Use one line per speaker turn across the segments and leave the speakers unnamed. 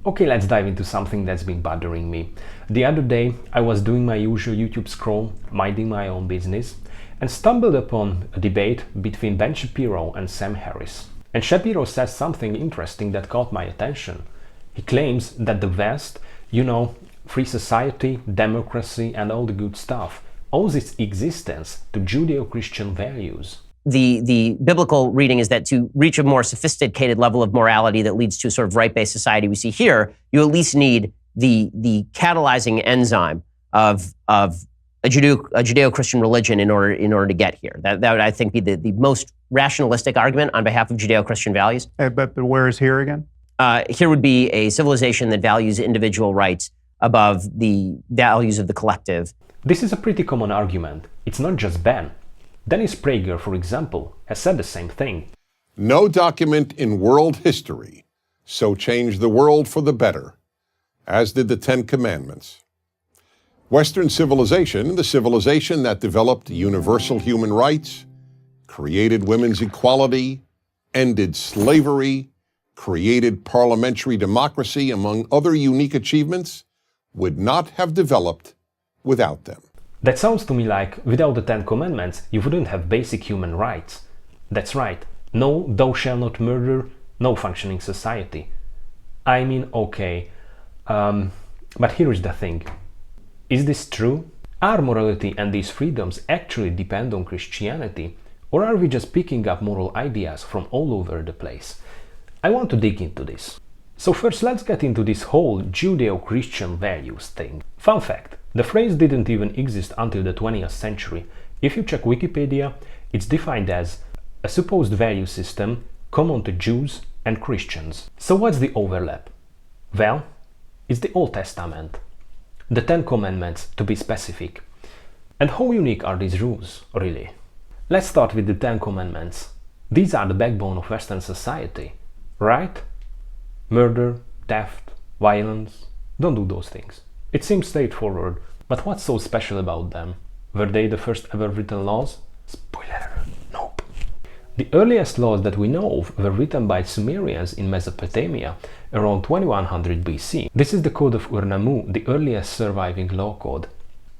Okay, let's dive into something that's been bothering me. The other day, I was doing my usual YouTube scroll, minding my own business, and stumbled upon a debate between Ben Shapiro and Sam Harris. And Shapiro says something interesting that caught my attention. He claims that the West, free society, democracy, and all the good stuff, owes its existence to Judeo-Christian values.
The biblical reading is that to reach a more sophisticated level of morality that leads to a sort of right-based society we see here, you at least need the catalyzing enzyme of a Judeo-Christian religion in order to get here. That would, I think, be the most rationalistic argument on behalf of Judeo-Christian values.
But where is here again?
Here would be a civilization that values individual rights above the values of the collective.
This is a pretty common argument. It's not just Ben. Dennis Prager, for example, has said the same thing.
No document in world history so changed the world for the better, as did the Ten Commandments. Western civilization, the civilization that developed universal human rights, created women's equality, ended slavery, created parliamentary democracy, among other unique achievements, would not have developed without them.
That sounds to me like, without the Ten Commandments, you wouldn't have basic human rights. That's right. No, thou shalt not murder, no functioning society. I mean, okay. But here is the thing. Is this true? Are morality and these freedoms actually depend on Christianity? Or are we just picking up moral ideas from all over the place? I want to dig into this. So first, let's get into this whole Judeo-Christian values thing. Fun fact. The phrase didn't even exist until the 20th century. If you check Wikipedia, it's defined as a supposed value system common to Jews and Christians. So what's the overlap? Well, it's the Old Testament. The Ten Commandments, to be specific. And how unique are these rules, really? Let's start with the Ten Commandments. These are the backbone of Western society, right? Murder, theft, violence. Don't do those things. It seems straightforward, but what's so special about them? Were they the first ever written laws? Spoiler, nope. The earliest laws that we know of were written by Sumerians in Mesopotamia around 2100 BC. This is the Code of Ur-Nammu, the earliest surviving law code.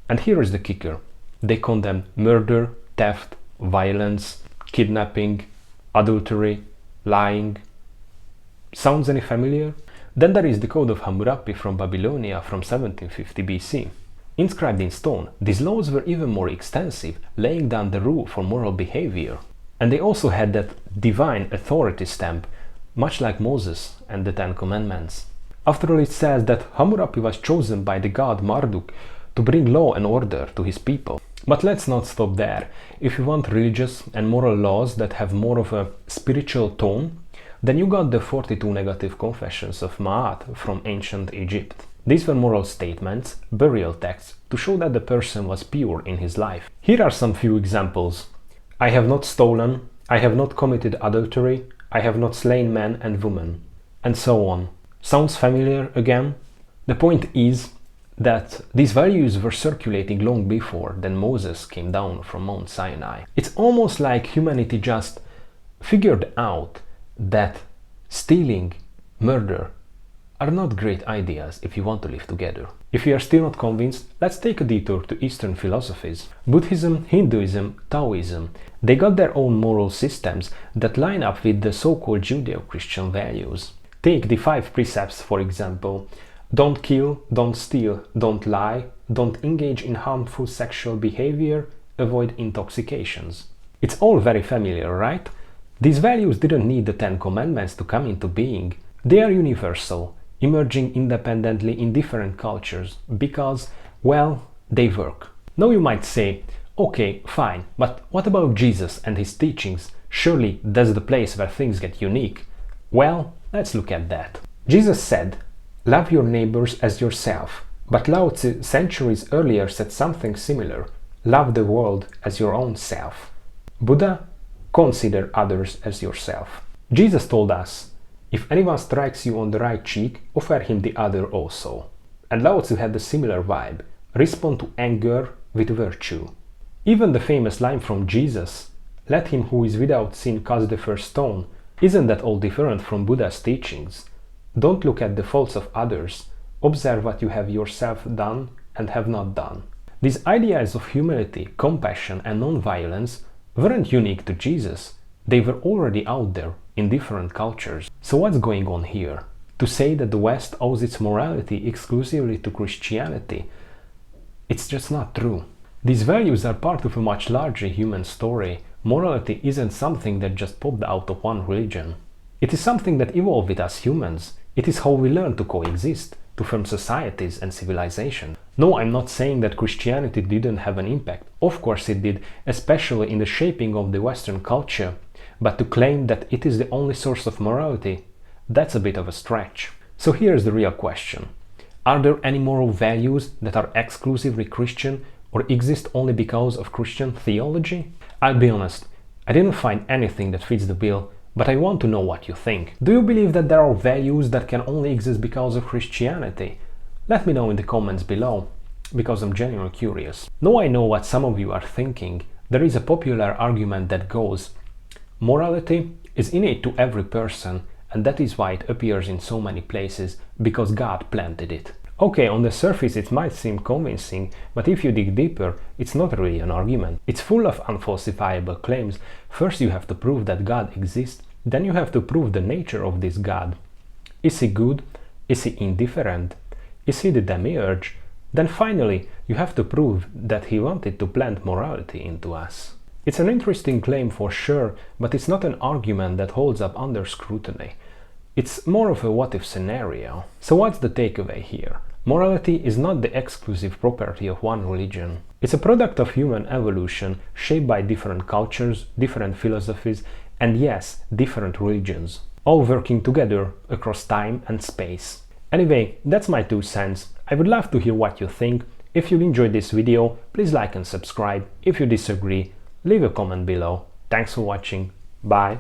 And here is the kicker. They condemn murder, theft, violence, kidnapping, adultery, lying. Sounds any familiar? Then there is the Code of Hammurapi from Babylonia from 1750 BC. Inscribed in stone, these laws were even more extensive, laying down the rule for moral behavior. And they also had that divine authority stamp, much like Moses and the Ten Commandments. After all, it says that Hammurapi was chosen by the god Marduk to bring law and order to his people. But let's not stop there. If you want religious and moral laws that have more of a spiritual tone, then you got the 42 negative confessions of Ma'at from ancient Egypt. These were moral statements, burial texts, to show that the person was pure in his life. Here are some few examples. I have not stolen, I have not committed adultery, I have not slain man and woman, and so on. Sounds familiar again? The point is that these values were circulating long before then Moses came down from Mount Sinai. It's almost like humanity just figured out that stealing, murder are not great ideas if you want to live together. If you are still not convinced, let's take a detour to Eastern philosophies. Buddhism, Hinduism, Taoism, they got their own moral systems that line up with the so-called Judeo-Christian values. Take the 5 precepts, for example. Don't kill, don't steal, don't lie, don't engage in harmful sexual behavior, avoid intoxications. It's all very familiar, right? These values didn't need the Ten Commandments to come into being. They are universal, emerging independently in different cultures because, well, they work. Now you might say, okay, fine, but what about Jesus and his teachings? Surely that's the place where things get unique. Well, let's look at that. Jesus said, love your neighbors as yourself. But Lao Tzu centuries earlier said something similar, love the world as your own self. Buddha, consider others as yourself. Jesus told us, if anyone strikes you on the right cheek, offer him the other also. And Lao Tzu had a similar vibe, respond to anger with virtue. Even the famous line from Jesus, let him who is without sin cast the first stone, isn't that all different from Buddha's teachings? Don't look at the faults of others. Observe what you have yourself done and have not done. These ideas of humility, compassion, and non-violence weren't unique to Jesus. They were already out there in different cultures. So what's going on here? To say that the West owes its morality exclusively to Christianity, it's just not true. These values are part of a much larger human story. Morality isn't something that just popped out of one religion. It is something that evolved with us humans. It is how we learn to coexist, to form societies and civilization. No, I'm not saying that Christianity didn't have an impact. Of course it did, especially in the shaping of the Western culture. But to claim that it is the only source of morality, that's a bit of a stretch. So here's the real question. Are there any moral values that are exclusively Christian or exist only because of Christian theology? I'll be honest, I didn't find anything that fits the bill, but I want to know what you think. Do you believe that there are values that can only exist because of Christianity? Let me know in the comments below, because I'm genuinely curious. Now I know what some of you are thinking. There is a popular argument that goes, morality is innate to every person, and that is why it appears in so many places, because God planted it. Okay, on the surface it might seem convincing, but if you dig deeper, it's not really an argument. It's full of unfalsifiable claims. First you have to prove that God exists, then you have to prove the nature of this God. Is he good? Is he indifferent? Is he the demiurge? Then finally, you have to prove that he wanted to plant morality into us. It's an interesting claim for sure, but it's not an argument that holds up under scrutiny. It's more of a what-if scenario. So what's the takeaway here? Morality is not the exclusive property of one religion. It's a product of human evolution, shaped by different cultures, different philosophies, and yes, different religions, all working together across time and space. Anyway, that's my 2 cents. I would love to hear what you think. If you enjoyed this video, please like and subscribe. If you disagree, leave a comment below. Thanks for watching. Bye.